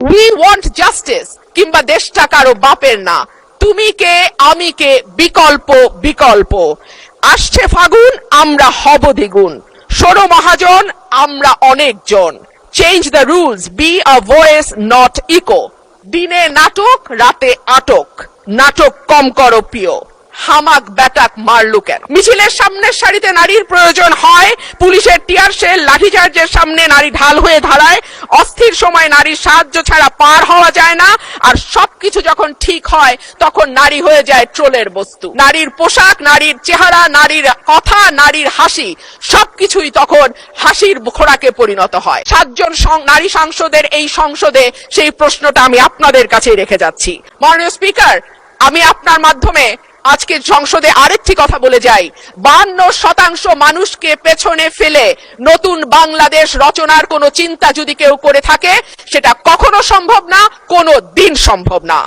We want justice, কিংবা দেশটা কারো বাপের না, তুমি কে আমি কে বিকল্প বিকল্প। আসছে ফাগুন, আমরা হব দ্বিগুণ, শোনো মহাজন আমরা অনেকজন। Change the rules, be a voice not echo. দিনে নাটক রাতে আটক, নাটক কম করো প্রিয়। হামাক ব্যাটাক মারলু কেন? মিছিলের সামনের সারিতে নারীর প্রয়োজন হয়, পুলিশের টিয়ার শেল লাঠিচার্জের সামনে নারী ঢাল হয়ে দাঁড়ায়। অস্থির সময় নারীর সাহায্য ছাড়া পার হওয়া যায় না, আর সবকিছু যখন ঠিক হয় তখন নারী হয়ে যায় ট্রোলের বস্তু। নারীর পোশাক, নারীর চেহারা, নারীর কথা, নারীর হাসি, সবকিছুই তখন হাসির খোরাকে পরিণত হয়। 7 জন নারী সাংসদের এই সংসদে সেই প্রশ্নটা আমি আপনাদের কাছে রেখে যাচ্ছি। মাননীয় স্পিকার, আমি আপনার মাধ্যমে আজকে সংসদে আরেকটি কথা বলে যাই। 52% মানুষকে পেছনে ফেলে নতুন বাংলাদেশ রচনার কোনো চিন্তা যদি কেউ করে থাকে, সেটা কখনো সম্ভব না, কোনো দিন সম্ভব না।